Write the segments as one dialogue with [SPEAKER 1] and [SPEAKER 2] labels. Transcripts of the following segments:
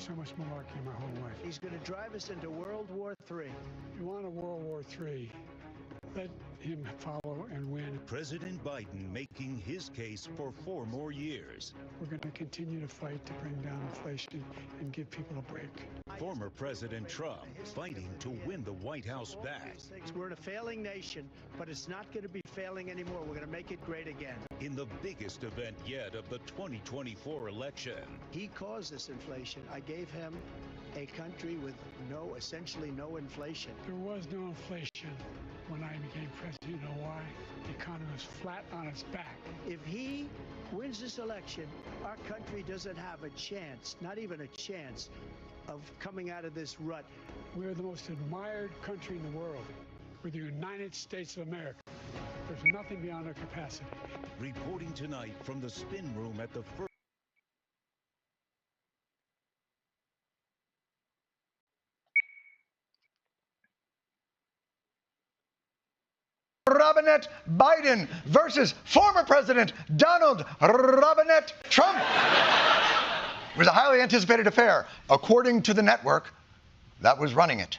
[SPEAKER 1] heard so much malarkey my whole life.
[SPEAKER 2] He's going to drive us into World War III.
[SPEAKER 1] You want a World War III? Let him follow and win.
[SPEAKER 3] President Biden making his case for 4 more years.
[SPEAKER 1] We're going to continue to fight to bring down inflation and give people a break.
[SPEAKER 3] Former President Trump fighting to win the White House back.
[SPEAKER 2] We're in a failing nation, but it's not going to be failing anymore. We're going to make it great again.
[SPEAKER 3] In the biggest event yet of the 2024 election.
[SPEAKER 2] He caused this inflation. I gave him a country with essentially no inflation.
[SPEAKER 1] There was no inflation when I became president. You know why? The economy was flat on its back.
[SPEAKER 2] If he wins this election, our country doesn't have a chance, not even a chance, of coming out of this rut.
[SPEAKER 1] We're the most admired country in the world. We're the United States of America. There's nothing beyond our capacity.
[SPEAKER 3] Reporting tonight from the spin room at the first.
[SPEAKER 4] Robinette Biden versus former President Donald Robinette Trump. It was a highly anticipated affair, according to the network that was running it.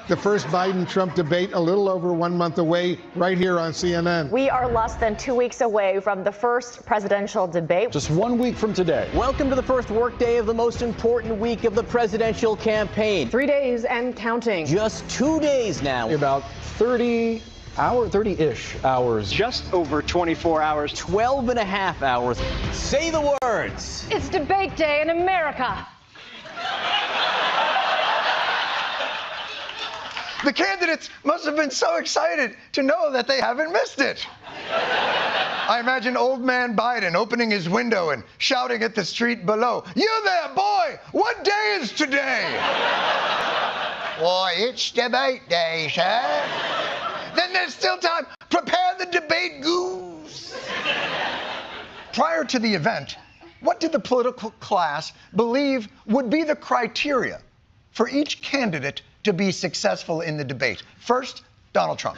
[SPEAKER 5] The first Biden-Trump debate a little over 1 month away, right here on CNN.
[SPEAKER 6] We are less than 2 weeks away from the first presidential debate.
[SPEAKER 7] Just 1 week from today.
[SPEAKER 8] Welcome to the first workday of the most important week of the presidential campaign.
[SPEAKER 6] 3 days and counting.
[SPEAKER 8] Just 2 days now.
[SPEAKER 7] About 30-ish hours.
[SPEAKER 9] Just over 24 hours.
[SPEAKER 8] 12 and a half hours. Say the words.
[SPEAKER 6] It's debate day in America.
[SPEAKER 4] The candidates must have been so excited to know that they haven't missed it. I imagine old man Biden opening his window and shouting at the street below, "You there, boy! What day is today?" "Why, it's debate day, sir." "Then there's still time. Prepare the debate goose." Prior to the event, what did the political class believe would be the criteria for each candidate to be successful in the debate? First, Donald Trump.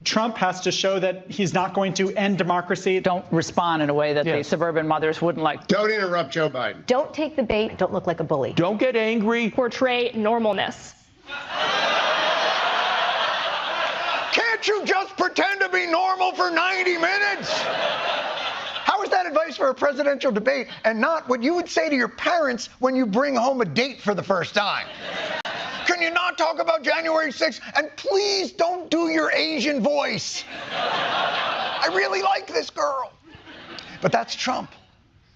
[SPEAKER 9] Trump has to show that he's not going to end democracy.
[SPEAKER 10] Don't respond in a way that the suburban mothers wouldn't like.
[SPEAKER 5] Don't interrupt Joe Biden.
[SPEAKER 6] Don't take the bait. Don't look like a bully.
[SPEAKER 7] Don't get angry.
[SPEAKER 6] Portray normalness.
[SPEAKER 4] Can't you just pretend to be normal for 90 minutes? How is that advice for a presidential debate and not what you would say to your parents when you bring home a date for the first time? Can you not talk about January 6th? And please don't do your Asian voice. I really like this girl. But that's Trump.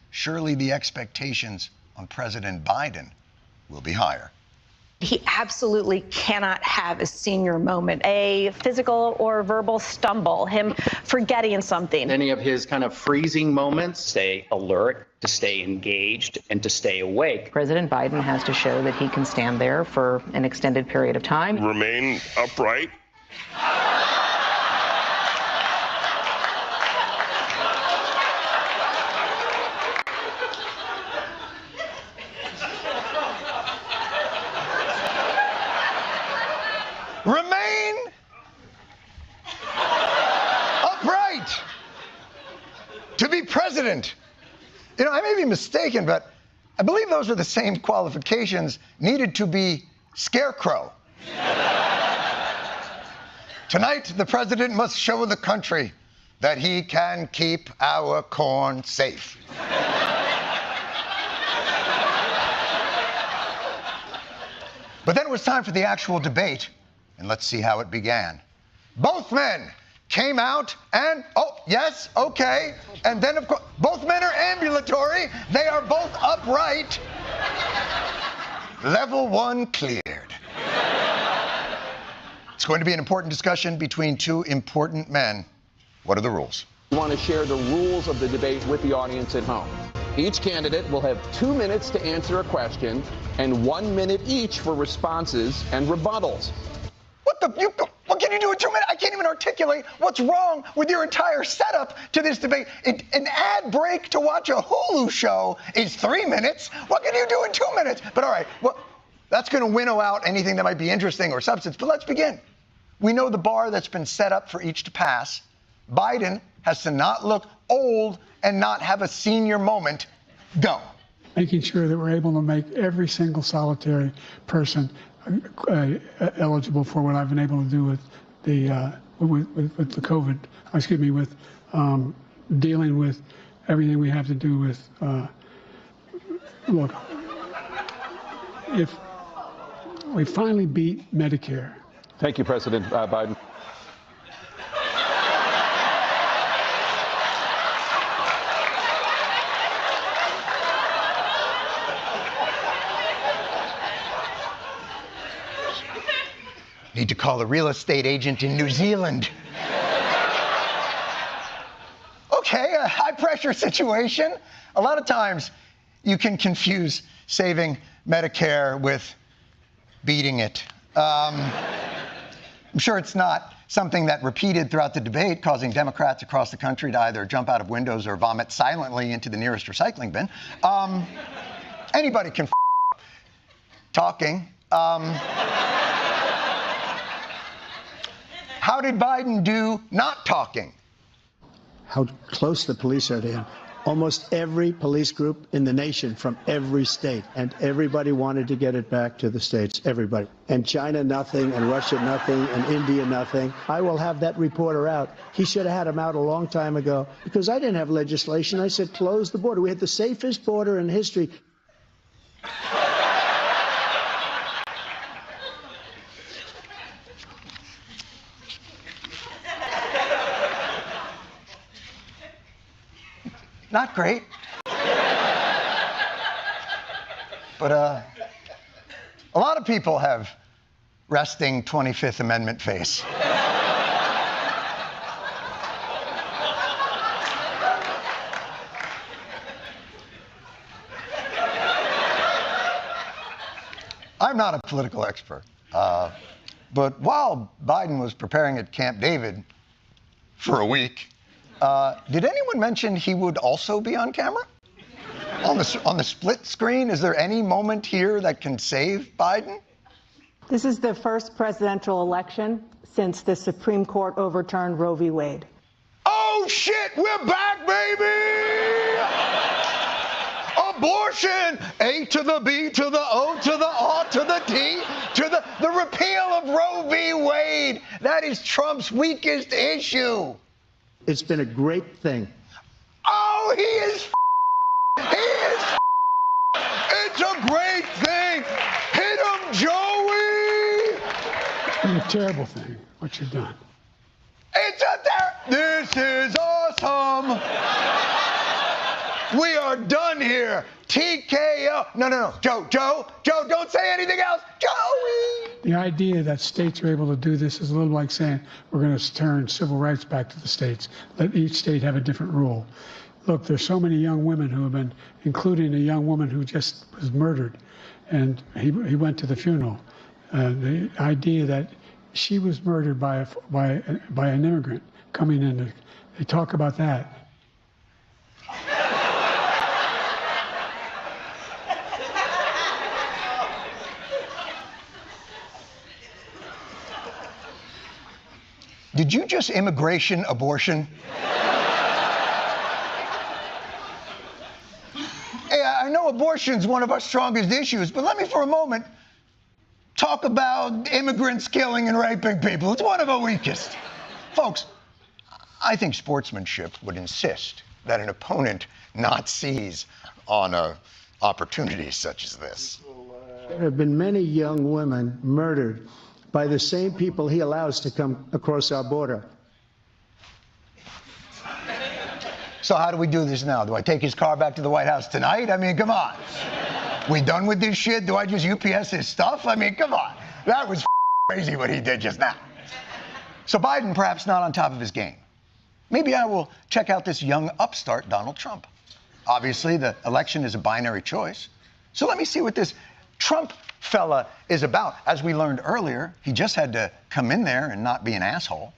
[SPEAKER 4] Surely the expectations on President Biden will be higher.
[SPEAKER 11] He absolutely cannot have a senior moment, a physical or verbal stumble, him forgetting something.
[SPEAKER 12] Any of his kind of freezing moments, stay alert, to stay engaged, and to stay awake.
[SPEAKER 10] President Biden has to show that he can stand there for an extended period of time.
[SPEAKER 13] Remain upright.
[SPEAKER 4] Remain upright. To be president. You know, I may be mistaken, but I believe those are the same qualifications needed to be scarecrow. Tonight, the president must show the country that he can keep our corn safe. But then it was time for the actual debate. And let's see how it began. Both men came out and, oh, yes, okay. And then, of course, both men are ambulatory. They are both upright. Level 1 cleared. It's going to be an important discussion between two important men. What are the rules?
[SPEAKER 7] We want to share the rules of the debate with the audience at home. Each candidate will have 2 minutes to answer a question and 1 minute each for responses and rebuttals.
[SPEAKER 4] What can you do in 2 minutes? I can't even articulate what's wrong with your entire setup to this debate. An ad break to watch a Hulu show is 3 minutes. What can you do in 2 minutes? But all right, well, that's going to winnow out anything that might be interesting or substance. But let's begin. We know the bar that's been set up for each to pass. Biden has to not look old and not have a senior moment. Go.
[SPEAKER 1] making sure that we're able to make every single solitary person eligible for what I've been able to do with the COVID, with dealing with everything we have to do with, look, if we finally beat Medicare.
[SPEAKER 7] Thank you, President Biden.
[SPEAKER 4] Need to call a real estate agent in New Zealand. Okay, a high-pressure situation. A lot of times you can confuse saving Medicare with beating it. I'm sure it's not something that repeated throughout the debate, causing Democrats across the country to either jump out of windows or vomit silently into the nearest recycling bin. Anybody can talking. How did Biden do not talking?
[SPEAKER 2] How close the police are to him. Almost every police group in the nation from every state, and everybody wanted to get it back to the states, everybody. And China, nothing, and Russia, nothing, and India, nothing. I will have that reporter out. He should have had him out a long time ago, because I didn't have legislation. I said, close the border. We had the safest border in history.
[SPEAKER 4] Not great. But a lot of people have resting 25th Amendment face. I'm not a political expert, but while Biden was preparing at Camp David for a week, did anyone mention he would also be on camera? On the split screen? Is there any moment here that can save Biden?
[SPEAKER 13] This is the first presidential election since the Supreme Court overturned Roe v. Wade.
[SPEAKER 4] Oh, shit, we're back, baby! Abortion! A to the B to the O to the R to the T to the repeal of Roe v. Wade. That is Trump's weakest issue.
[SPEAKER 2] It's been a great thing.
[SPEAKER 4] Oh, he is. It's a great thing. Hit him, Joey.
[SPEAKER 1] It's a terrible thing, what you've done.
[SPEAKER 4] It's this is awesome. We are done here. TKO. No. Joe, don't say anything else. Joey.
[SPEAKER 1] The idea that states are able to do this is a little like saying we're going to turn civil rights back to the states. Let each state have a different rule. Look, there's so many young women who have been, including a young woman who just was murdered, and he went to the funeral. The idea that she was murdered by an immigrant coming in, they talk about that.
[SPEAKER 4] Did you just immigration abortion? Hey, I know abortion's one of our strongest issues, but let me for a moment talk about immigrants killing and raping people. It's one of our weakest. Folks, I think sportsmanship would insist that an opponent not seize on opportunities such as this.
[SPEAKER 2] There have been many young women murdered by the same people he allows to come across our border.
[SPEAKER 4] So how do we do this now? Do I take his car back to the White House tonight? I mean, come on. We done with this shit? Do I just UPS his stuff? I mean, come on. That was crazy what he did just now. So Biden perhaps not on top of his game. Maybe I will check out this young upstart Donald Trump. Obviously, the election is a binary choice. So let me see what this Trump fella is about. As we learned earlier, he just had to come in there and not be an asshole.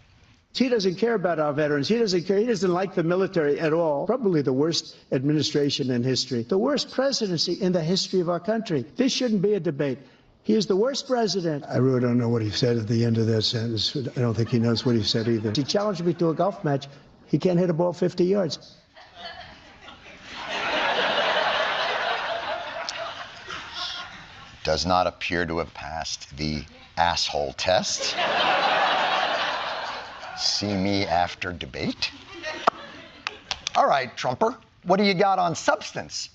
[SPEAKER 2] He doesn't care about our veterans. He doesn't care. He doesn't like the military at all. Probably the worst administration in history. The worst presidency in the history of our country. This shouldn't be a debate. He is the worst president. I really don't know what he said at the end of that sentence. I don't think he knows what he said either. He challenged me to a golf match. He can't hit a ball 50 yards.
[SPEAKER 4] does not appear to have passed the asshole test. See me after debate. All right, Trumper, what do you got on substance?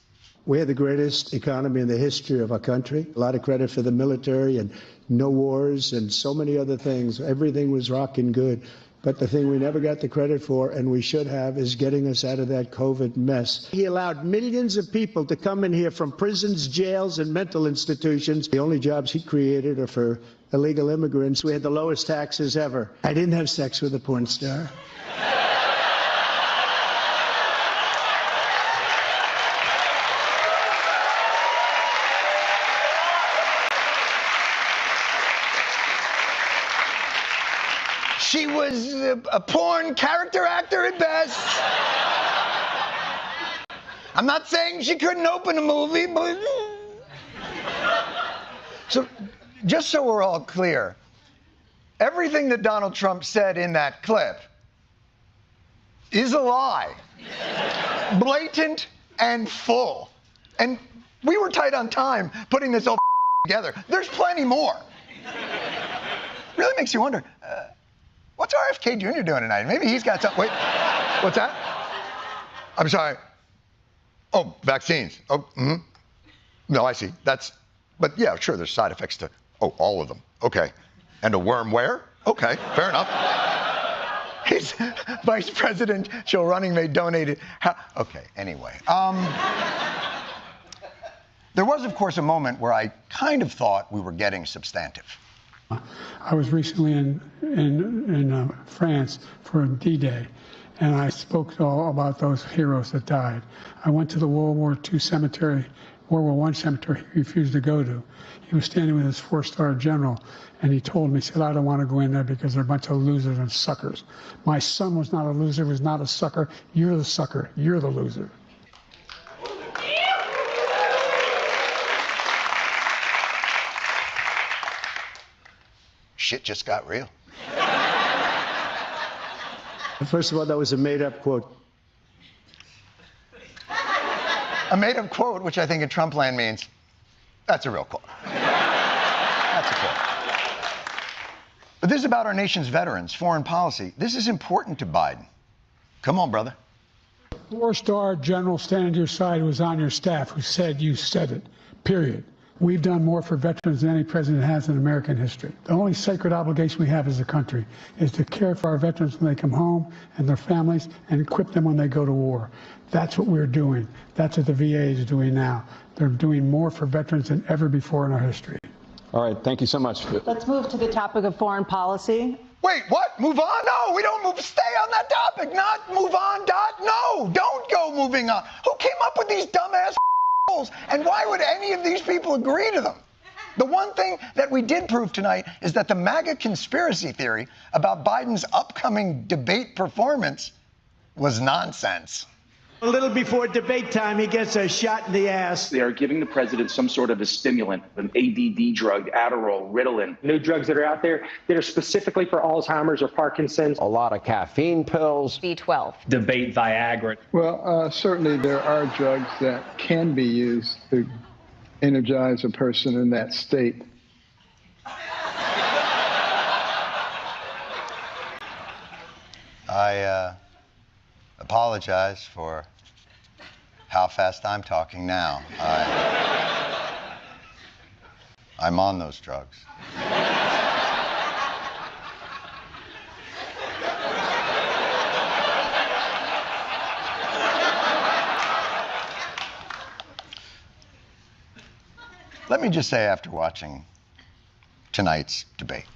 [SPEAKER 2] We had the greatest economy in the history of our country. A lot of credit for the military and no wars and so many other things. Everything was rocking good. But the thing we never got the credit for, and we should have, is getting us out of that COVID mess. He allowed millions of people to come in here from prisons, jails, and mental institutions. The only jobs he created are for illegal immigrants. We had the lowest taxes ever. I didn't have sex with a porn star.
[SPEAKER 4] She was a porn character actor at best. I'm not saying she couldn't open a movie, but... So, just so we're all clear, everything that Donald Trump said in that clip is a lie. Blatant and full. And we were tight on time putting this all together. There's plenty more. Really makes you wonder, what's RFK Jr. doing tonight? Maybe he's got something. Wait, what's that? I'm sorry. Oh, vaccines. Oh, No, I see. But yeah, sure, there's side effects to, all of them. Okay. And a worm where? Okay, fair enough. His vice presidential running mate donated. Okay, anyway. There was, of course, a moment where I kind of thought we were getting substantive.
[SPEAKER 1] I was recently in France for D-Day, and I spoke all about those heroes that died. I went to the World War II cemetery, World War I cemetery he refused to go to. He was standing with his 4-star general, and he told me, he said, I don't want to go in there because they're a bunch of losers and suckers. My son was not a loser, was not a sucker. You're the sucker. You're the loser.
[SPEAKER 4] Shit just got real.
[SPEAKER 2] First of all, that was a made-up quote.
[SPEAKER 4] A made-up quote, which I think in Trump land means, that's a real quote. That's a quote. But this is about our nation's veterans, foreign policy. This is important to Biden. Come on, brother.
[SPEAKER 1] 4-star general standing to your side who was on your staff who said you said it, period. We've done more for veterans than any president has in American history. The only sacred obligation we have as a country is to care for our veterans when they come home and their families and equip them when they go to war. That's what we're doing. That's what the VA is doing now. They're doing more for veterans than ever before in our history.
[SPEAKER 7] All right, thank you so much.
[SPEAKER 13] Let's move to the topic of foreign policy.
[SPEAKER 4] Wait, what? Move on? No, we don't move. Stay on that topic. Not move on, Dot. No, don't go moving on. Who came up with these dumbass rules? And why would any of these people agree to them? The one thing that we did prove tonight is that the MAGA conspiracy theory about Biden's upcoming debate performance was nonsense.
[SPEAKER 14] A little before debate time, he gets a shot in the ass.
[SPEAKER 12] They are giving the president some sort of a stimulant, an ADD drug, Adderall, Ritalin.
[SPEAKER 15] New drugs that are out there that are specifically for Alzheimer's or Parkinson's.
[SPEAKER 7] A lot of caffeine pills.
[SPEAKER 6] B12.
[SPEAKER 15] Debate Viagra.
[SPEAKER 16] Well, certainly there are drugs that can be used to energize a person in that state.
[SPEAKER 4] I apologize for how fast I'm talking now. I'm on those drugs. Let me just say, after watching tonight's debate,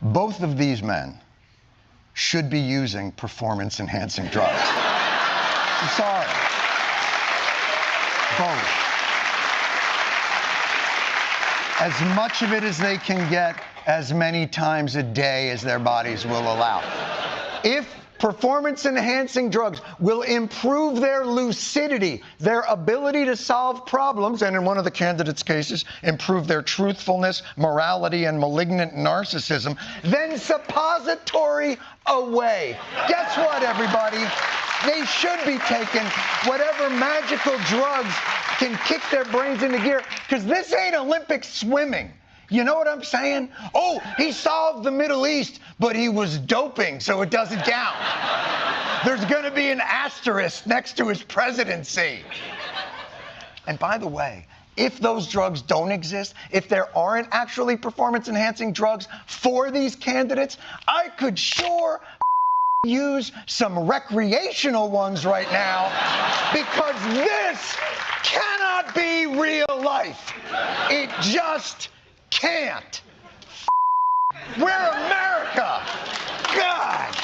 [SPEAKER 4] both of these men should be using performance-enhancing drugs. I'm sorry. Both. As much of it as they can get, as many times a day as their bodies will allow. If performance-enhancing drugs will improve their lucidity, their ability to solve problems, and in one of the candidates' cases, improve their truthfulness, morality, and malignant narcissism, then suppository away. Guess what, everybody? They should be taking whatever magical drugs can kick their brains into gear, because this ain't Olympic swimming. You know what I'm saying? Oh, he solved the Middle East, but he was doping, so it doesn't count. There's going to be an asterisk next to his presidency. And by the way, if those drugs don't exist, if there aren't actually performance-enhancing drugs for these candidates, I could sure use some recreational ones right now, because this cannot be real life. It just can't. We're America. God.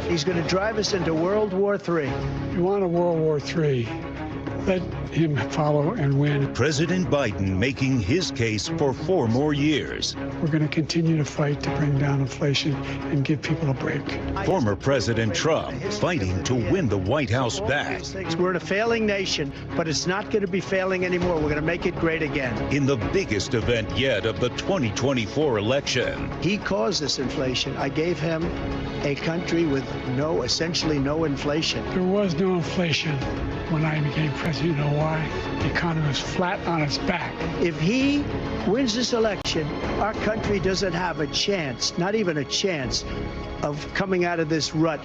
[SPEAKER 14] He's going to drive us into World War III.
[SPEAKER 1] You want a World War III, let him follow and win.
[SPEAKER 3] President Biden making his case for 4 more years.
[SPEAKER 1] We're going to continue to fight to bring down inflation and give people a break.
[SPEAKER 3] Former President Trump fighting to win the White House back.
[SPEAKER 14] We're in a failing nation, but it's not going to be failing anymore. We're going to make it great again.
[SPEAKER 3] In the biggest event yet of the 2024 election.
[SPEAKER 14] He caused this inflation. I gave him a country with essentially no inflation.
[SPEAKER 1] There was no inflation when I became president. You know why? The economy was flat on its back.
[SPEAKER 14] If he wins this election, our country doesn't have a chance, not even a chance, of coming out of this rut.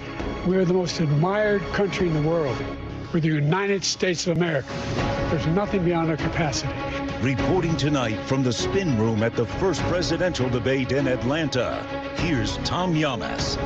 [SPEAKER 1] We're the most admired country in the world. We're the United States of America. There's nothing beyond our capacity.
[SPEAKER 3] Reporting tonight from the spin room at the first presidential debate in Atlanta, here's Tom Llamas.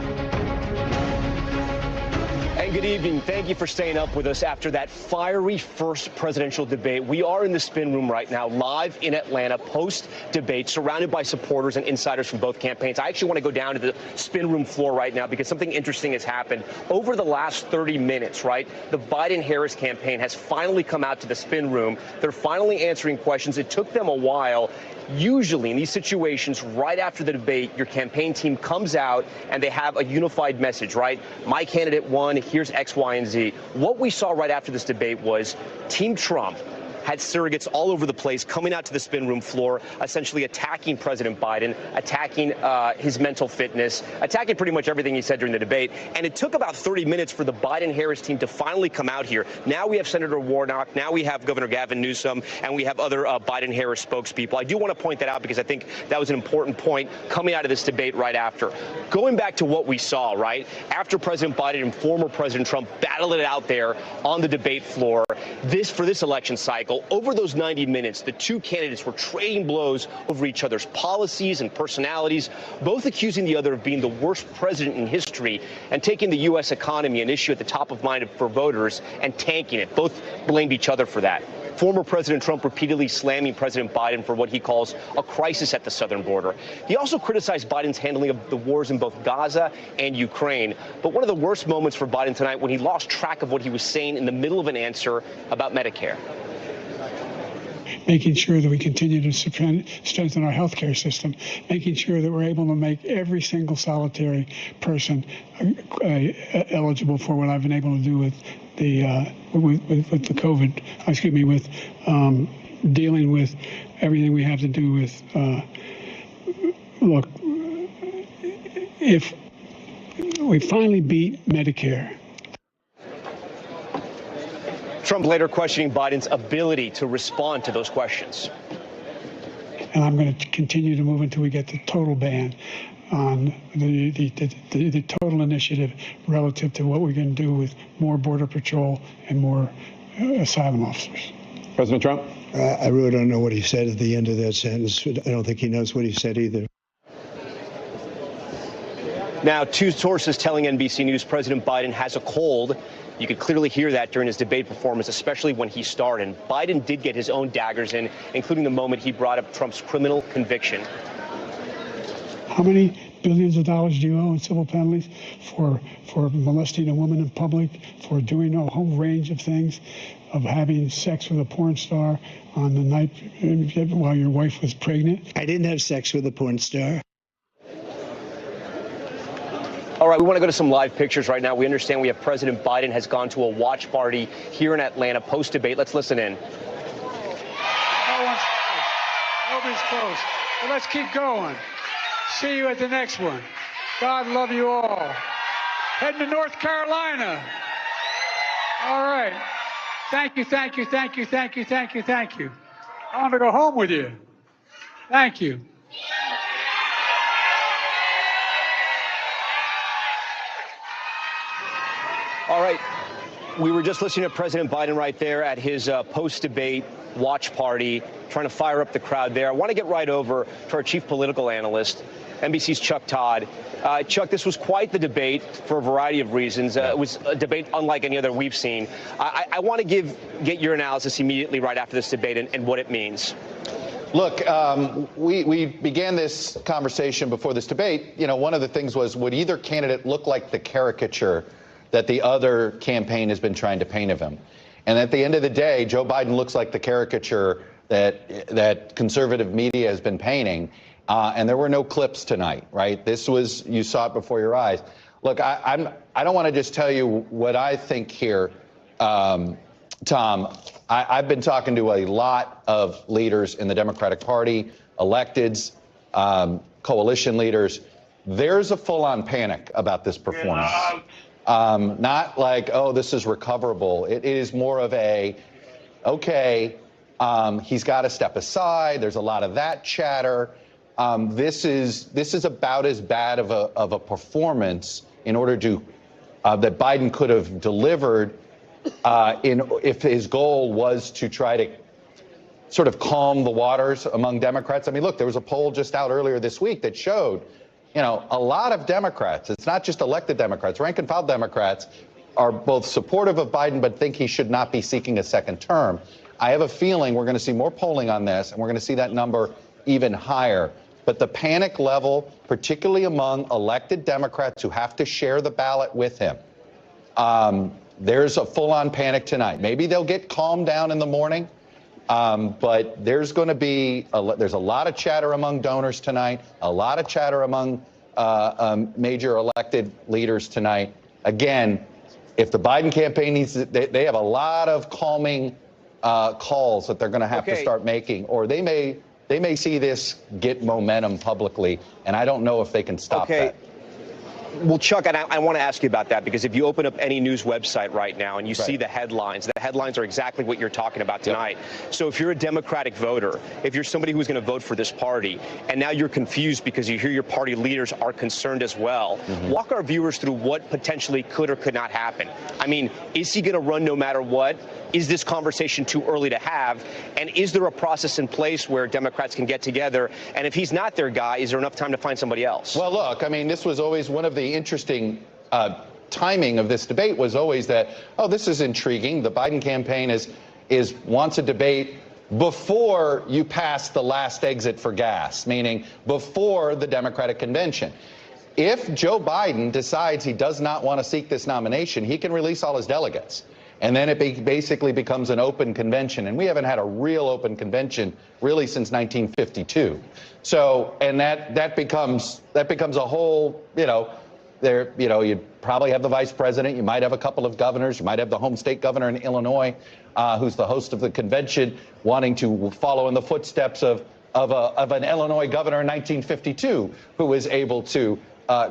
[SPEAKER 17] And good evening. Thank you for staying up with us after that fiery first presidential debate. We are in the spin room right now, live in Atlanta, post-debate, surrounded by supporters and insiders from both campaigns. I actually want to go down to the spin room floor right now because something interesting has happened. Over the last 30 minutes, right, the Biden-Harris campaign has finally come out to the spin room. They're finally answering questions. It took them a while. Usually in these situations, right after the debate, your campaign team comes out and they have a unified message, right? My candidate won, here's X, Y, and Z. What we saw right after this debate was Team Trump had surrogates all over the place coming out to the spin room floor, essentially attacking President Biden, attacking his mental fitness, attacking pretty much everything he said during the debate. And it took about 30 minutes for the Biden-Harris team to finally come out here. Now we have Senator Warnock, now we have Governor Gavin Newsom, and we have other Biden-Harris spokespeople. I do want to point that out because I think that was an important point coming out of this debate right after. Going back to what we saw, right, after President Biden and former President Trump battled it out there on the debate floor, for this election cycle, over those 90 minutes, the two candidates were trading blows over each other's policies and personalities, both accusing the other of being the worst president in history and taking the U.S. economy, an issue at the top of mind for voters, and tanking it. Both blamed each other for that. Former President Trump repeatedly slamming President Biden for what he calls a crisis at the southern border. He also criticized Biden's handling of the wars in both Gaza and Ukraine. But one of the worst moments for Biden tonight when he lost track of what he was saying in the middle of an answer about Medicare.
[SPEAKER 1] Making sure that we continue to strengthen our healthcare system, making sure that we're able to make every single solitary person eligible for what I've been able to do with the COVID, with dealing with everything we have to do with, look, if we finally beat Medicare.
[SPEAKER 17] Trump later questioning Biden's ability to respond to those questions.
[SPEAKER 1] And I'm going to continue to move until we get the total ban on the total initiative relative to what we're going to do with more Border Patrol and more asylum officers.
[SPEAKER 18] President Trump?
[SPEAKER 2] I really don't know what he said at the end of that sentence. I don't think he knows what he said either.
[SPEAKER 17] Now, two sources telling NBC News President Biden has a cold. You could clearly hear that during his debate performance, especially when he started. Biden did get his own daggers in, including the moment he brought up Trump's criminal conviction.
[SPEAKER 1] How many billions of dollars do you owe in civil penalties for molesting a woman in public, for doing a whole range of things, of having sex with a porn star on the night while your wife was pregnant?
[SPEAKER 2] I didn't have sex with a porn star.
[SPEAKER 17] All right, we want to go to some live pictures right now. We understand we have President Biden has gone to a watch party here in Atlanta post-debate. Let's listen in.
[SPEAKER 18] No one's close. Nobody's close. But let's keep going. See you at the next one. God love you all. Heading to North Carolina. All right. Thank you, thank you, thank you, thank you, thank you, thank you. I want to go home with you. Thank you.
[SPEAKER 17] All right. We were just listening to President Biden right there at his post-debate watch party, trying to fire up the crowd there. I want to get right over to our chief political analyst, NBC's Chuck Todd. Chuck, this was quite the debate for a variety of reasons. It was a debate unlike any other we've seen. I want to get your analysis immediately right after this debate and what it means.
[SPEAKER 19] Look, we began this conversation before this debate. You know, one of the things was, would either candidate look like the caricature that the other campaign has been trying to paint of him? And at the end of the day, Joe Biden looks like the caricature that conservative media has been painting. And there were no clips tonight, right? This was, you saw it before your eyes. Look, I don't want to just tell you what I think here, Tom. I've been talking to a lot of leaders in the Democratic Party, electeds, coalition leaders. There's a full-on panic about this performance. Not like, oh, this is recoverable. It is more of a, okay, he's got to step aside. There's a lot of that chatter. This is about as bad of a performance in order to that Biden could have delivered if his goal was to try to sort of calm the waters among Democrats. I mean, look, there was a poll just out earlier this week that showed, you know, a lot of Democrats, it's not just elected Democrats, rank and file Democrats are both supportive of Biden but think he should not be seeking a second term. I have a feeling we're going to see more polling on this, and we're going to see that number even higher. But the panic level, particularly among elected Democrats who have to share the ballot with him, there's a full-on panic tonight. Maybe they'll get calmed down in the morning, but there's going to be there's a lot of chatter among donors tonight, a lot of chatter among major elected leaders tonight. Again, if the Biden campaign needs to, they have a lot of calming calls that they're going to have to start making, or they may see this get momentum publicly, and I don't know if they can stop that.
[SPEAKER 17] Well, Chuck, and I want to ask you about that, because if you open up any news website right now and you see the headlines are exactly what you're talking about tonight. Yep. So if you're a Democratic voter, if you're somebody who's going to vote for this party, and now you're confused because you hear your party leaders are concerned as well, walk our viewers through what potentially could or could not happen. I mean, is he going to run no matter what? Is this conversation too early to have? And is there a process in place where Democrats can get together? And if he's not their guy, is there enough time to find somebody else?
[SPEAKER 19] Well, look, I mean, this was always one of the interesting timing of this debate was always that, oh, this is intriguing. The Biden campaign wants a debate before you pass the last exit for gas, meaning before the Democratic convention. If Joe Biden decides he does not want to seek this nomination, he can release all his delegates. And then it basically becomes an open convention. And we haven't had a real open convention really since 1952. So, and that becomes a whole, you'd probably have the vice president. You might have a couple of governors. You might have the home state governor in Illinois, who's the host of the convention, wanting to follow in the footsteps of an Illinois governor in 1952, who was able to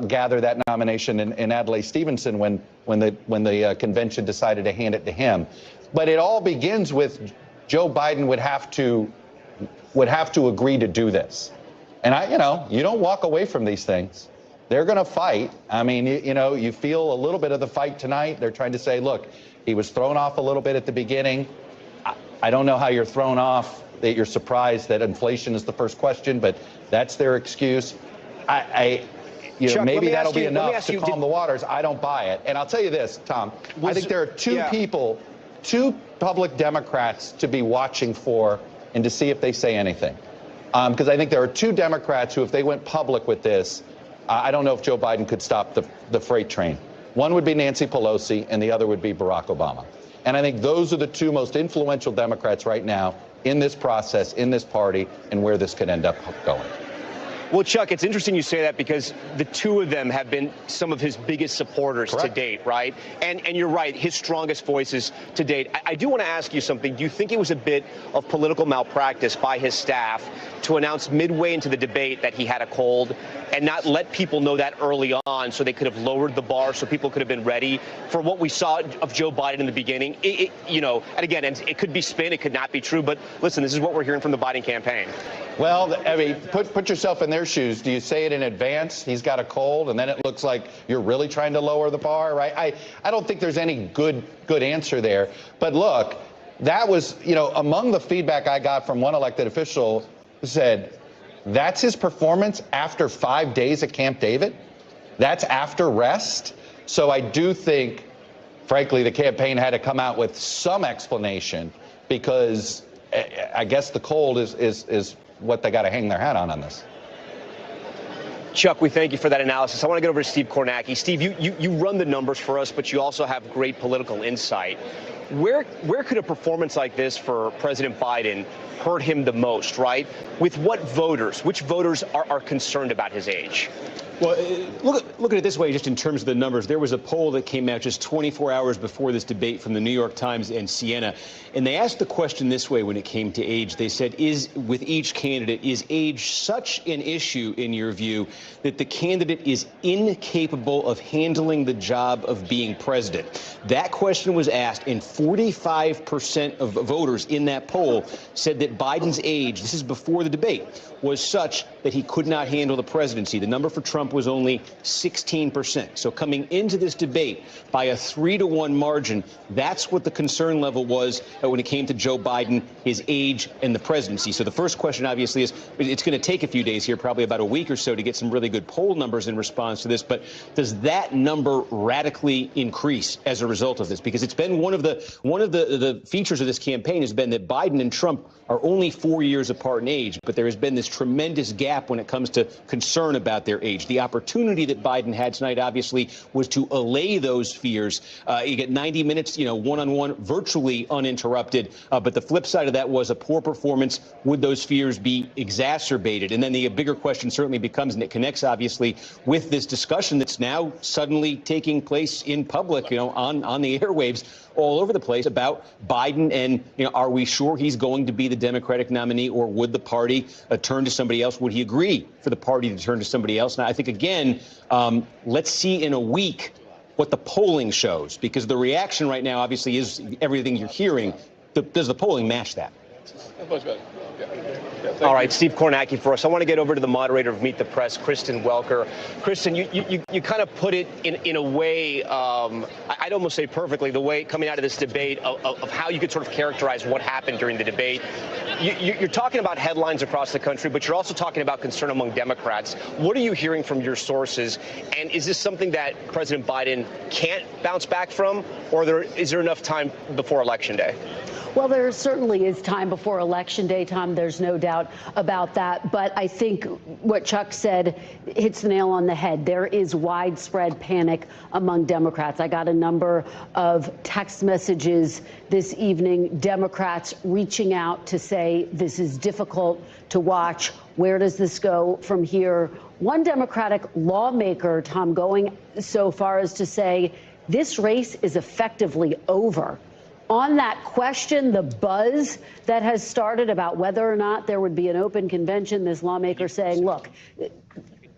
[SPEAKER 19] gather that nomination in Adlai Stevenson when the convention decided to hand it to him. But it all begins with Joe Biden would have to agree to do this. And you don't walk away from these things. They're going to fight. I mean, you feel a little bit of the fight tonight. They're trying to say, look, he was thrown off a little bit at the beginning. I don't know how you're thrown off, that you're surprised that inflation is the first question, but that's their excuse.
[SPEAKER 17] Chuck,
[SPEAKER 19] maybe that'll be enough to calm the waters. I don't buy it. And I'll tell you this, Tom, I think there are two public Democrats to be watching for and to see if they say anything. Because I think there are two Democrats who, if they went public with this, I don't know if Joe Biden could stop the freight train. One would be Nancy Pelosi, and the other would be Barack Obama. And I think those are the two most influential Democrats right now in this process, in this party, and where this could end up going.
[SPEAKER 17] Well, Chuck, it's interesting you say that because the two of them have been some of his biggest supporters to date, right? And you're right, his strongest voices to date. I do want to ask you something. Do you think it was a bit of political malpractice by his staff to announce midway into the debate that he had a cold and not let people know that early on so they could have lowered the bar so people could have been ready for what we saw of Joe Biden in the beginning? You know, and again, it could be spin, it could not be true, but listen, this is what we're hearing from the Biden campaign.
[SPEAKER 19] Well, I mean, put yourself in their shoes. Do you say it in advance? He's got a cold, and then it looks like you're really trying to lower the bar, right? I don't think there's any good answer there. But look, that was, you know, among the feedback I got from one elected official said, that's his performance after 5 days at Camp David? That's after rest? So I do think, frankly, the campaign had to come out with some explanation because I guess the cold is what they got to hang their hat on this.
[SPEAKER 17] Chuck, we thank you for that analysis. I want to get over to Steve Kornacki. Steve, you run the numbers for us, but you also have great political insight. Where could a performance like this for President Biden hurt him the most, right? With what voters? Which voters are concerned about his age?
[SPEAKER 20] Well, look at it this way, just in terms of the numbers. There was a poll that came out just 24 hours before this debate from the New York Times and Siena, and they asked the question this way when it came to age. They said, with each candidate, is age such an issue, in your view, that the candidate is incapable of handling the job of being president? That question was asked, and 45% of voters in that poll said that Biden's age, this is before the debate, was such that he could not handle the presidency. The number for Trump was only 16%. So coming into this debate by a 3-to-1 margin, that's what the concern level was when it came to Joe Biden, his age, and the presidency. So the first question, obviously, is it's going to take a few days here, probably about a week or so, to get some really good poll numbers in response to this. But does that number radically increase as a result of this? Because it's been one of the features of this campaign has been that Biden and Trump are only 4 years apart in age, but there has been this tremendous gap when it comes to concern about their age. The opportunity that Biden had tonight, obviously, was to allay those fears. You get 90 minutes, one-on-one, virtually uninterrupted. But the flip side of that was a poor performance. Would those fears be exacerbated? And then the bigger question certainly becomes, and it connects, obviously, with this discussion that's now suddenly taking place in public, on the airwaves all over the place about Biden and, are we sure he's going to be the Democratic nominee, or would the party turn to somebody else? Would he agree for the party to turn to somebody else? And I think, again, let's see in a week what the polling shows, because the reaction right now, obviously, is everything you're hearing. Does the polling match that?
[SPEAKER 17] All right, Steve Kornacki for us. I want to get over to the moderator of Meet the Press, Kristen Welker. Kristen, you kind of put it in a way, I'd almost say perfectly, the way coming out of this debate of how you could sort of characterize what happened during the debate. You're talking about headlines across the country, but you're also talking about concern among Democrats. What are you hearing from your sources? And is this something that President Biden can't bounce back from, or is there enough time before Election Day?
[SPEAKER 21] Well, there certainly is time before Election Day, Tom. There's no doubt about that. But I think what Chuck said hits the nail on the head. There is widespread panic among Democrats. I got a number of text messages this evening, Democrats reaching out to say this is difficult to watch. Where does this go from here? One Democratic lawmaker, Tom, going so far as to say this race is effectively over. On that question, the buzz that has started about whether or not there would be an open convention, this lawmaker saying, look,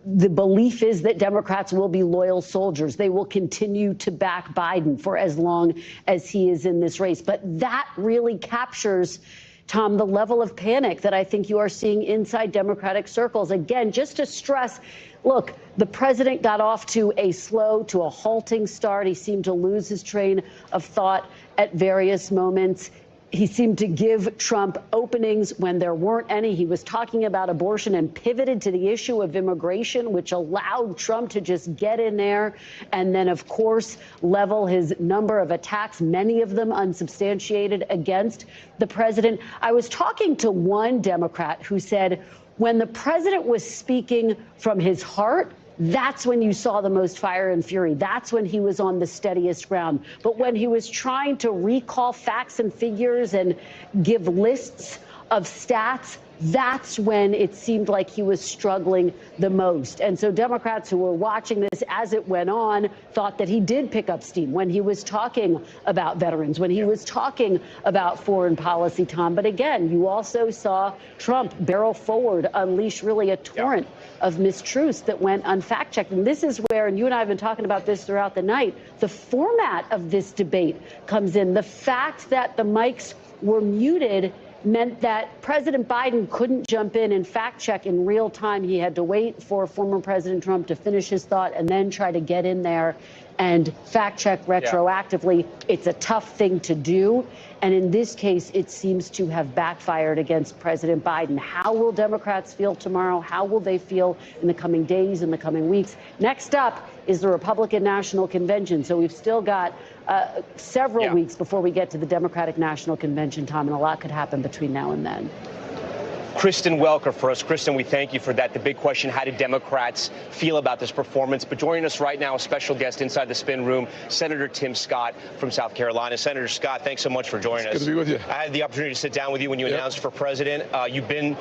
[SPEAKER 21] the belief is that Democrats will be loyal soldiers. They will continue to back Biden for as long as he is in this race. But that really captures, Tom, the level of panic that I think you are seeing inside Democratic circles. Again, just to stress, look, the president got off to a slow, to a halting start. He seemed to lose his train of thought at various moments. He seemed to give Trump openings when there weren't any. He was talking about abortion and pivoted to the issue of immigration, which allowed Trump to just get in there and then, of course, level his number of attacks, many of them unsubstantiated, against the president. I was talking to one Democrat who said when the president was speaking from his heart, that's when you saw the most fire and fury. That's when he was on the steadiest ground. But when he was trying to recall facts and figures and give lists of stats, that's when it seemed like he was struggling the most. And so Democrats who were watching this as it went on thought that he did pick up steam when he was talking about veterans, when he was talking about foreign policy, Tom. But again, you also saw Trump barrel forward, unleash really a torrent of mistruths that went unfact-checked. And this is where, and you and I have been talking about this throughout the night, the format of this debate comes in. The fact that the mics were muted meant that President Biden couldn't jump in and fact check in real time. He had to wait for former President Trump to finish his thought and then try to get in there and fact check retroactively. Yeah. It's a tough thing to do. And in this case, it seems to have backfired against President Biden. How will Democrats feel tomorrow? How will they feel in the coming days, in the coming weeks? Next up is the Republican National Convention. So we've still got several weeks before we get to the Democratic National Convention, Tom, and a lot could happen between now and then.
[SPEAKER 17] Kristen Welker for us. Kristen, we thank you for that. The big question, how did Democrats feel about this performance? But joining us right now, a special guest inside the spin room, Senator Tim Scott from South Carolina. Senator Scott, thanks so much for joining us.
[SPEAKER 8] Good to be with you.
[SPEAKER 17] I had the opportunity to sit down with you when you announced for president. You've been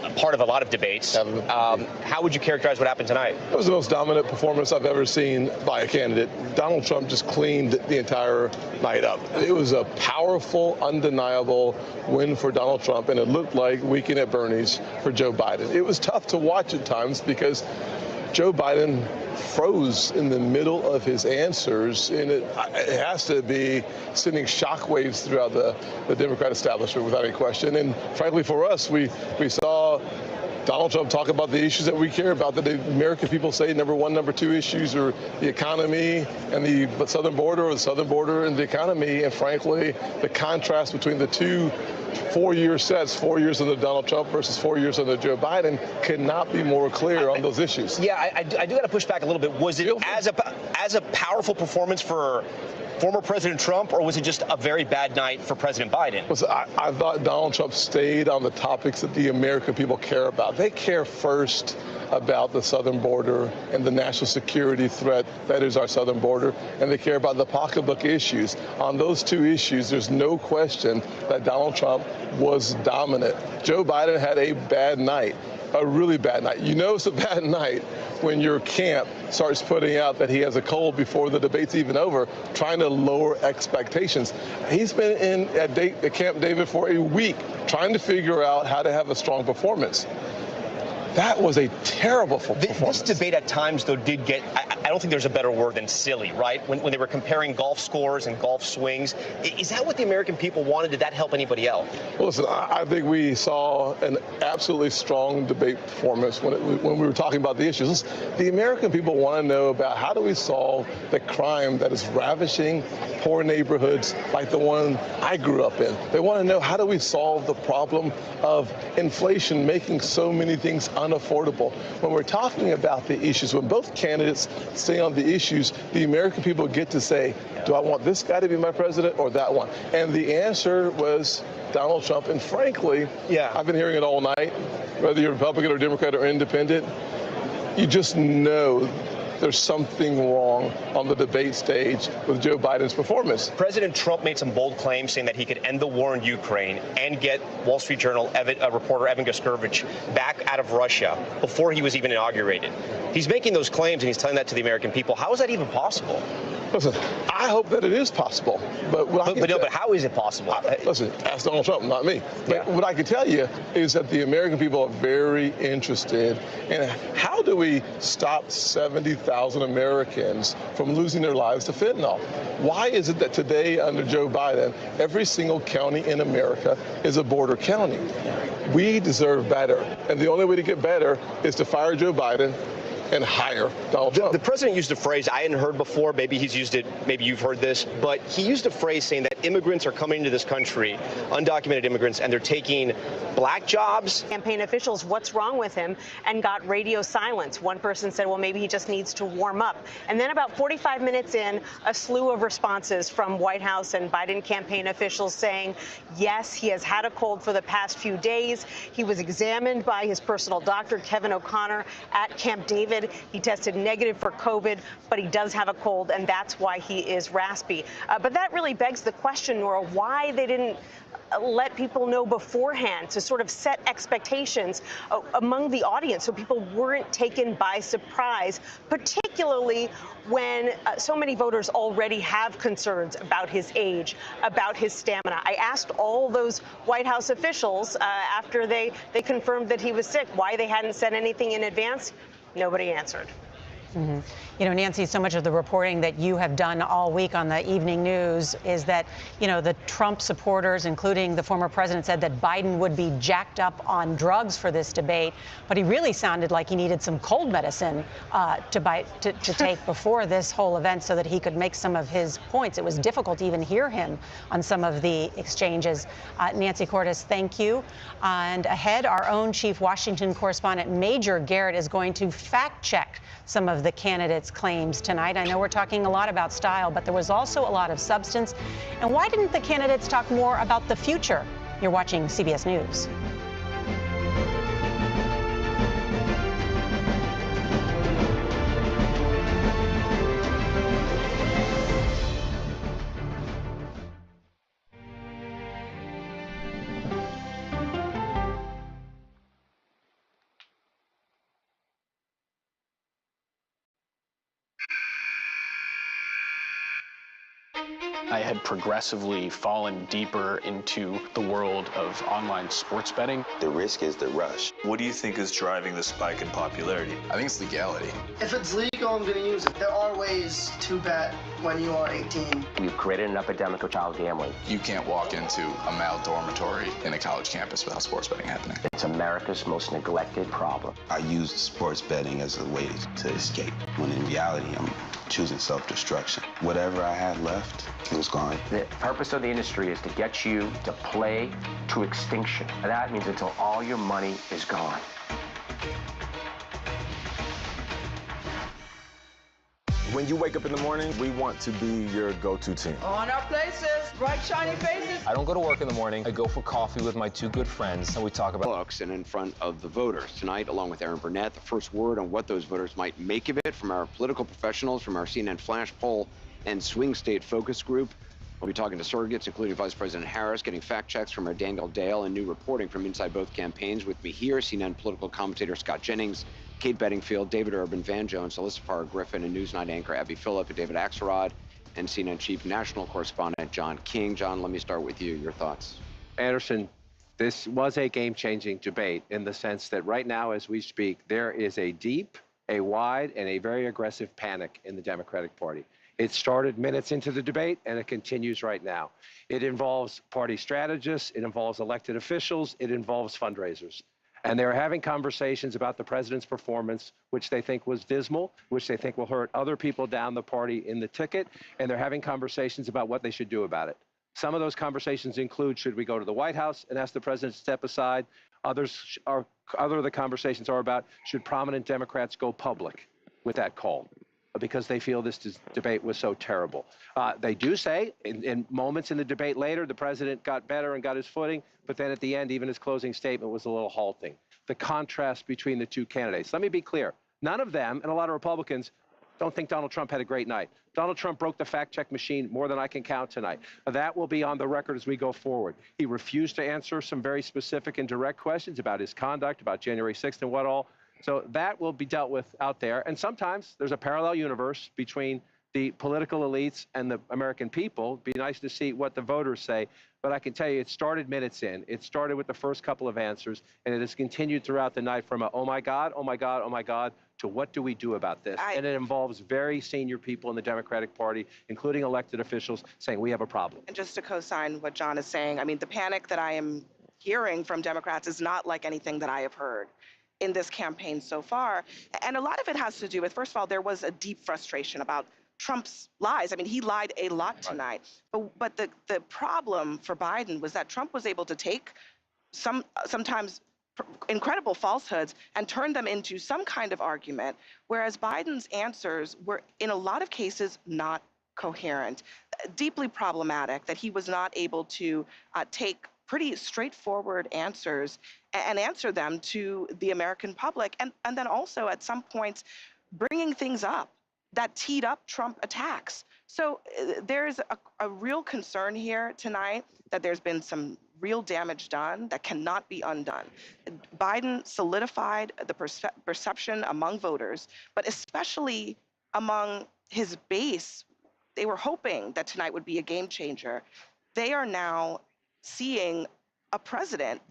[SPEAKER 17] a part of a lot of debates. How would you characterize what happened tonight?
[SPEAKER 8] It was the most dominant performance I've ever seen by a candidate. Donald Trump just cleaned the entire night up. It was a powerful, undeniable win for Donald Trump, and it looked like weekend at Bernie's for Joe Biden. It was tough to watch at times because Joe Biden froze in the middle of his answers, and it has to be sending shockwaves throughout the Democrat establishment without any question. And frankly, for us, we saw Donald Trump talk about the issues that we care about, that the American people say number one, number two issues are the economy and the southern border, or the southern border and the economy. And frankly, the contrast between the two 4-year sets, 4 years under Donald Trump versus 4 years under Joe Biden, could not be more clear on those issues.
[SPEAKER 17] Yeah, I do got to push back a little bit. Was it as a powerful performance for former President Trump, or was it just a very bad night for President Biden?
[SPEAKER 8] Listen, I thought Donald Trump stayed on the topics that the American people care about. They care first about the southern border and the national security threat that is our southern border, and they care about the pocketbook issues. On those two issues, there's no question that Donald Trump was dominant. Joe Biden had a bad night, a really bad night. You know it's a bad night when your camp starts putting out that he has a cold before the debate's even over, trying to lower expectations. He's been at Camp David for a week trying to figure out how to have a strong performance. That was a terrible performance.
[SPEAKER 17] This debate at times, though, did get, I don't think there's a better word than silly, right? When they were comparing golf scores and golf swings. Is that what the American people wanted? Did that help anybody else?
[SPEAKER 8] Well, listen, I think we saw an absolutely strong debate performance when we were talking about the issues. Listen, the American people want to know about how do we solve the crime that is ravishing poor neighborhoods like the one I grew up in. They want to know how do we solve the problem of inflation making so many things unaffordable. When we're talking about the issues, when both candidates stay on the issues, the American people get to say, do I want this guy to be my president or that one? And the answer was Donald Trump. And frankly, I've been hearing it all night, whether you're Republican or Democrat or independent, you just know there's something wrong on the debate stage with Joe Biden's performance.
[SPEAKER 17] President Trump made some bold claims saying that he could end the war in Ukraine and get Wall Street Journal reporter 𝗵𝗂𝗀𝗄𝗃 back out of Russia before he was even inaugurated. He's making those claims and he's telling that to the American people. How is that even possible?
[SPEAKER 8] Listen, I hope that it is possible. But
[SPEAKER 17] how is it possible?
[SPEAKER 8] Listen, ask Donald Trump, not me. But what I can tell you is that the American people are very interested in how do we stop 70,000 Americans from losing their lives to fentanyl? Why is it that today under Joe Biden, every single county in America is a border county? We deserve better. And the only way to get better is to fire Joe Biden and hire Donald Trump.
[SPEAKER 17] The president used a phrase I hadn't heard before. Maybe he's used it. Maybe you've heard this. But he used a phrase saying that immigrants are coming into this country, undocumented immigrants, and they're taking black jobs.
[SPEAKER 22] Campaign officials, what's wrong with him, and got radio silence. One person said, well, maybe he just needs to warm up. And then about 45 minutes in, a slew of responses from White House and Biden campaign officials saying, yes, he has had a cold for the past few days. He was examined by his personal doctor, Kevin O'Connor, at Camp David. good. He tested negative for COVID, but he does have a cold, and that's why he is raspy. But that really begs the question, Nora, why they didn't let people know beforehand to sort of set expectations among the audience so people weren't taken by surprise, particularly when so many voters already have concerns about his age, about his stamina. I asked all those White House officials after they confirmed that he was sick why they hadn't said anything in advance. Nobody answered.
[SPEAKER 5] Mm-hmm. You know, Nancy, so much of the reporting that you have done all week on the evening news is that, you know, the Trump supporters, including the former president, said that Biden would be jacked up on drugs for this debate. But he really sounded like he needed some cold medicine to take before this whole event so that he could make some of his points. It was difficult to even hear him on some of the exchanges. Nancy Cordes, thank you. And ahead, our own chief Washington correspondent, Major Garrett, is going to fact check some of the candidates' claims tonight. I know we're talking a lot about style, but there was also a lot of substance. And why didn't the candidates talk more about the future? You're watching CBS News.
[SPEAKER 9] I had progressively fallen deeper into the world of online sports betting.
[SPEAKER 23] The risk is the rush.
[SPEAKER 24] What do you think is driving the spike in popularity?
[SPEAKER 23] I think it's legality.
[SPEAKER 25] If it's legal, I'm going to use it. There are ways to bet when you are 18.
[SPEAKER 26] We've created an epidemic of child gambling.
[SPEAKER 23] You can't walk into a male dormitory in a college campus without sports betting happening.
[SPEAKER 26] It's America's most neglected problem.
[SPEAKER 23] I used sports betting as a way to escape, when in reality, I'm choosing self-destruction. Whatever I had left, it was gone.
[SPEAKER 26] The purpose of the industry is to get you to play to extinction. And that means until all your money is gone.
[SPEAKER 27] When you wake up in the morning, we want to be your go-to team.
[SPEAKER 28] On our places, bright, shiny faces.
[SPEAKER 29] I don't go to work in the morning. I go for coffee with my two good friends, and we talk about
[SPEAKER 30] books and in front of the voters. Tonight, along with Aaron Burnett, the first word on what those voters might make of it from our political professionals, from our CNN Flash Poll and Swing State Focus Group. We'll be talking to surrogates, including Vice President Harris, getting fact checks from our Daniel Dale, and new reporting from inside both campaigns. With me here, CNN political commentator Scott Jennings, Kate Bedingfield, David Urban, Van Jones, Alyssa Farr Griffin, and Newsnight anchor 𝗵𝗲𝗻, and David Axelrod, and CNN chief national correspondent John King. John, let me start with you. Your thoughts.
[SPEAKER 31] Anderson, this was a game-changing debate in the sense that right now, as we speak, there is a deep, a wide, and a very aggressive panic in the Democratic Party. It started minutes into the debate, and it continues right now. It involves party strategists, it involves elected officials, it involves fundraisers. And they're having conversations about the president's performance, which they think was dismal, which they think will hurt other people down the party in the ticket, and they're having conversations about what they should do about it. Some of those conversations include, should we go to the White House and ask the president to step aside? Other of the conversations are about, should prominent Democrats go public with that call? Because they feel this debate was so terrible. They do say, in moments in the debate later, the president got better and got his footing, but then at the end, even his closing statement was a little halting. The contrast between the two candidates. Let me be clear. None of them, and a lot of Republicans, don't think Donald Trump had a great night. Donald Trump broke the fact-check machine more than I can count tonight. That will be on the record as we go forward. He refused to answer some very specific and direct questions about his conduct, about January 6th and what all. So that will be dealt with out there. And sometimes there's a parallel universe between the political elites and the American people. It'd be nice to see what the voters say. But I can tell you, it started minutes in. It started with the first couple of answers, and it has continued throughout the night from a, oh my God, oh my God, oh my God, to what do we do about this? And it involves very senior people in the Democratic Party, including elected officials, saying we have a problem.
[SPEAKER 32] And just to co-sign what John is saying, I mean, the panic that I am hearing from Democrats is not like anything that I have heard in this campaign so far. And a lot of it has to do with, first of all, there was a deep frustration about Trump's lies. I mean, he lied a lot tonight. But the problem for Biden was that Trump was able to take sometimes incredible falsehoods and turn them into some kind of argument, whereas Biden's answers were, in a lot of cases, not coherent, deeply problematic, that he was not able to take pretty straightforward answers and answer them to the American public. And then also at some points bringing things up that teed up Trump attacks. So there's a real concern here tonight that there's been some real damage done that cannot be undone. Biden solidified the perception among voters, but especially among his base. They were hoping that tonight would be a game changer. They are now seeing a president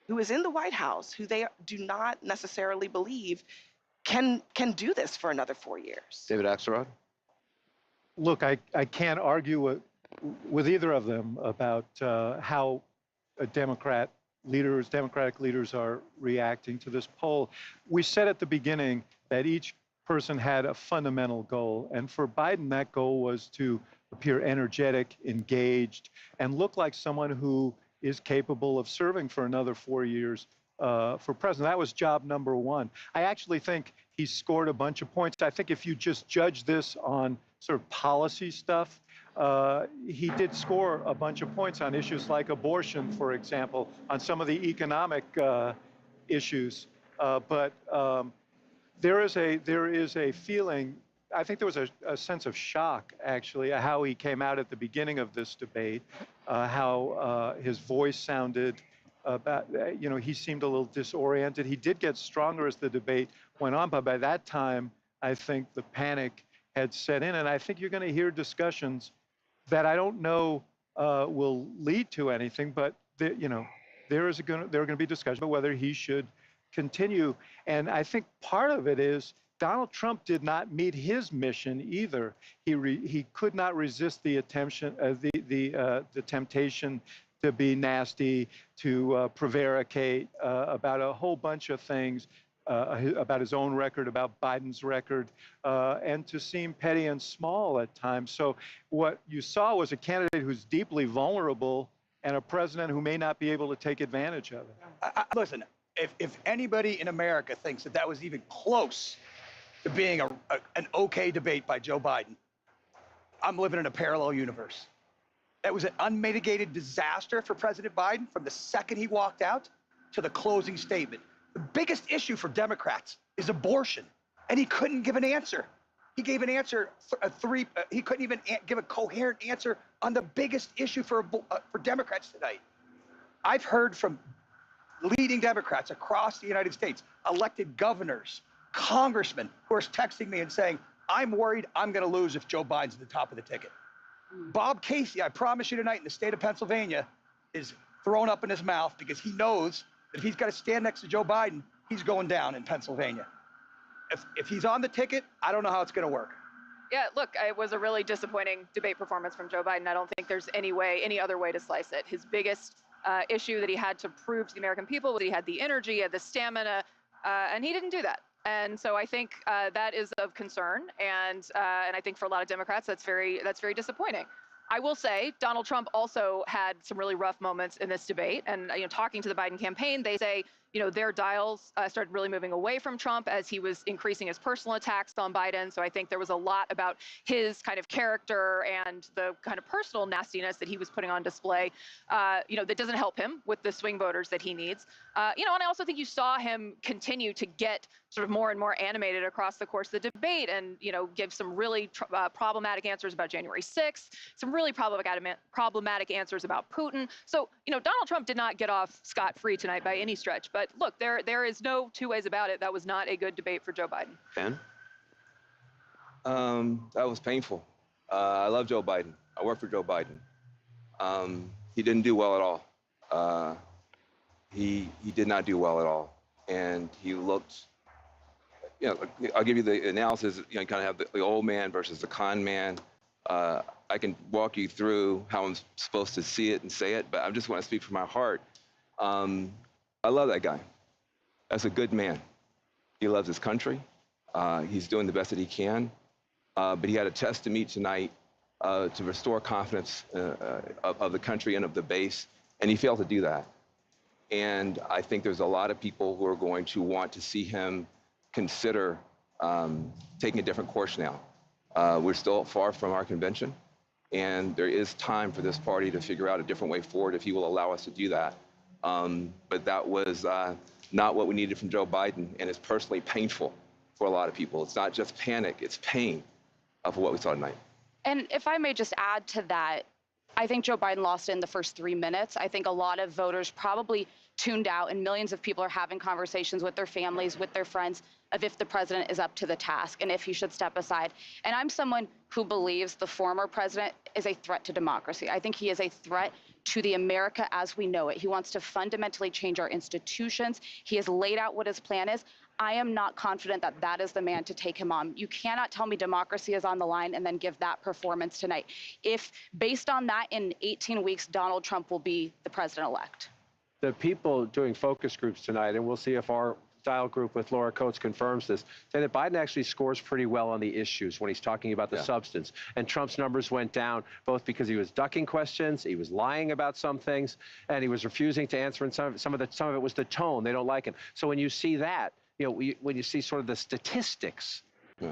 [SPEAKER 32] who is in the White House, who they do not necessarily believe can do this for another 4 years.
[SPEAKER 31] David Axelrod?
[SPEAKER 1] Look, I can't argue with either of them about how Democratic leaders are reacting to this poll. We said at the beginning that each person had a fundamental goal, and for Biden, that goal was to appear energetic, engaged, and look like someone who is capable of serving for another 4 years for president. That was job number one. I actually think he scored a bunch of points. I think if you just judge this on sort of policy stuff, he did score a bunch of points on issues like abortion, for example, on some of the economic issues. But there is a feeling, I think there was a sense of shock, actually, at how he came out at the beginning of this debate, how his voice sounded. He seemed a little disoriented. He did get stronger as the debate went on, but by that time, I think the panic had set in, and I think you're going to hear discussions that I don't know will lead to anything, but there are going to be discussions about whether he should continue. And I think part of it is Donald Trump did not meet his mission either. He could not resist the temptation to be nasty, to prevaricate about a whole bunch of things, about his own record, about Biden's record, and to seem petty and small at times. So what you saw was a candidate who's deeply vulnerable and a president who may not be able to take advantage of it.
[SPEAKER 3] Listen, if anybody in America thinks that was even close to being an okay debate by Joe Biden, I'm living in a parallel universe. That was an unmitigated disaster for President Biden from the second he walked out to the closing statement. The biggest issue for Democrats is abortion, and he couldn't give an answer. He gave an answer, he couldn't even give a coherent answer on the biggest issue for Democrats tonight. I've heard from leading Democrats across the United States, elected governors, congressmen, who are texting me and saying, I'm worried I'm going to lose if Joe Biden's at the top of the ticket. Bob Casey, I promise you tonight, in the state of Pennsylvania, is thrown up in his mouth because he knows that if he's got to stand next to Joe Biden, he's going down in Pennsylvania. If he's on the ticket, I don't know how it's going to work.
[SPEAKER 4] Yeah, look, it was a really disappointing debate performance from Joe Biden. I don't think there's any other way to slice it. His biggest issue that he had to prove to the American people was he had the energy, he had the stamina, and he didn't do that. And so I think that is of concern, and I think for a lot of Democrats that's very disappointing. I will say Donald Trump also had some really rough moments in this debate, and talking to the Biden campaign, they say their dials started really moving away from Trump as he was increasing his personal attacks on Biden. So I think there was a lot about his kind of character and the kind of personal nastiness that he was putting on display, that doesn't help him with the swing voters that he needs. And I also think you saw him continue to get sort of more and more animated across the course of the debate and, give some really problematic answers about January 6th, some really problematic answers about Putin. So, Donald Trump did not get off scot-free tonight by any stretch. But look, there is no two ways about it. That was not a good debate for Joe Biden.
[SPEAKER 31] Ben?
[SPEAKER 27] That was painful. I love Joe Biden. I work for Joe Biden. He didn't do well at all. He did not do well at all. And he looked, I'll give you the analysis, you kind of have the old man versus the con man. I can walk you through how I'm supposed to see it and say it, but I just want to speak from my heart. I love that guy. That's a good man. He loves his country. He's doing the best that he can. But he had a test to meet tonight to restore confidence of the country and of the base, and he failed to do that. And I think there's a lot of people who are going to want to see him consider taking a different course now. We're still far from our convention, and there is time for this party to figure out a different way forward if he will allow us to do that. But that was not what we needed from Joe Biden, and it's personally painful for a lot of people. It's not just panic, it's pain of what we saw tonight.
[SPEAKER 2] And if I may just add to that, I think Joe Biden lost in the first 3 minutes. I think a lot of voters probably tuned out, and millions of people are having conversations with their families, with their friends, of if the president is up to the task and if he should step aside. And I'm someone who believes the former president is a threat to democracy. I think he is a threat to the America as we know it. He wants to fundamentally change our institutions. He has laid out what his plan is. I am not confident that that is the man to take him on. You cannot tell me democracy is on the line and then give that performance tonight. If, based on that, in 18 weeks, Donald Trump will be the president-elect.
[SPEAKER 31] The people doing focus groups tonight, and we'll see if our style group with Laura Coates confirms this, say that Biden actually scores pretty well on the issues when he's talking about the substance. And Trump's numbers went down both because he was ducking questions, he was lying about some things, and he was refusing to answer. And some of it was the tone. They don't like him. So when you see that, when you see sort of the statistics,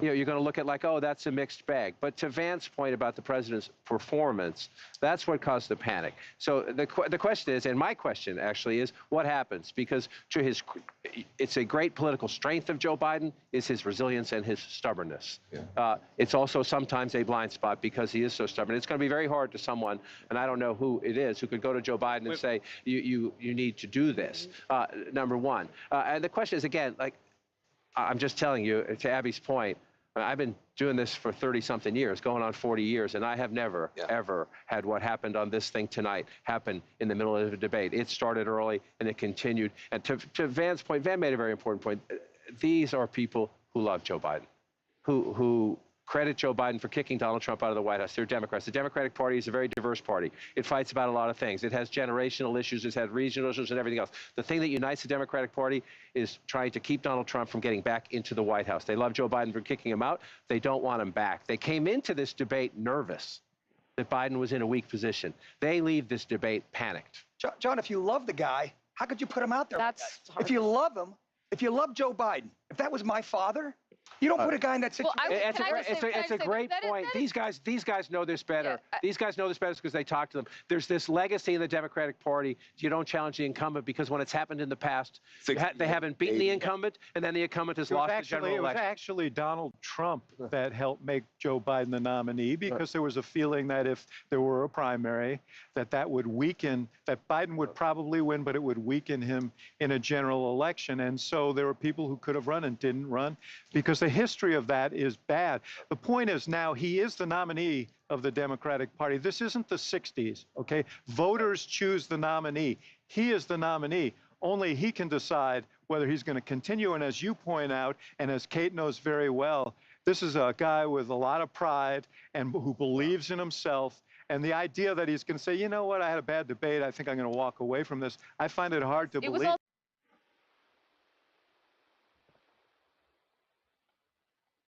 [SPEAKER 31] you're going to look at like, oh, that's a mixed bag. But to Vance's point about the president's performance, that's what caused the panic. So the question is, and my question actually is, what happens? Because it's a great political strength of Joe Biden is his resilience and his stubbornness. It's also sometimes a blind spot because he is so stubborn. It's going to be very hard to someone, and I don't know who it is, who could go to Joe Biden and say, you need to do this, number one. And the question is, again, like, I'm just telling you, to Abby's point, I've been doing this for 30-something years, going on 40 years, and I have never, ever had what happened on this thing tonight happen in the middle of a debate. It started early, and it continued. And to Van's point, Van made a very important point. These are people who love Joe Biden, who credit Joe Biden for kicking Donald Trump out of the White House. They're Democrats. The Democratic Party is a very diverse party. It fights about a lot of things. It has generational issues. It's had regional issues and everything else. The thing that unites the Democratic Party is trying to keep Donald Trump from getting back into the White House. They love Joe Biden for kicking him out. They don't want him back. They came into this debate nervous that Biden was in a weak position. They leave this debate panicked.
[SPEAKER 3] John, if you love the guy, how could you put him out there? That's hard. If you love him, if you love Joe Biden, if that was my father, you don't put a guy in that situation.
[SPEAKER 31] It's a great point. These guys know this better. These guys know this better because they talk to them. There's this legacy in the Democratic Party. You don't challenge the incumbent because when it's happened in the past, they haven't beaten the incumbent, and then the incumbent has lost the general election.
[SPEAKER 1] It was actually Donald Trump that helped make Joe Biden the nominee because there was a feeling that if there were a primary, that would weaken, that Biden would probably win, but it would weaken him in a general election. And so there were people who could have run and didn't run because the history of that is bad. The point is now he is the nominee of the Democratic Party. This isn't the 60s, okay? Voters choose the nominee. He is the nominee. Only he can decide whether he's going to continue. And as you point out, and as Kate knows very well, this is a guy with a lot of pride and who believes in himself. And the idea that he's going to say, you know what, I had a bad debate, I think I'm going to walk away from this, I find it hard to believe.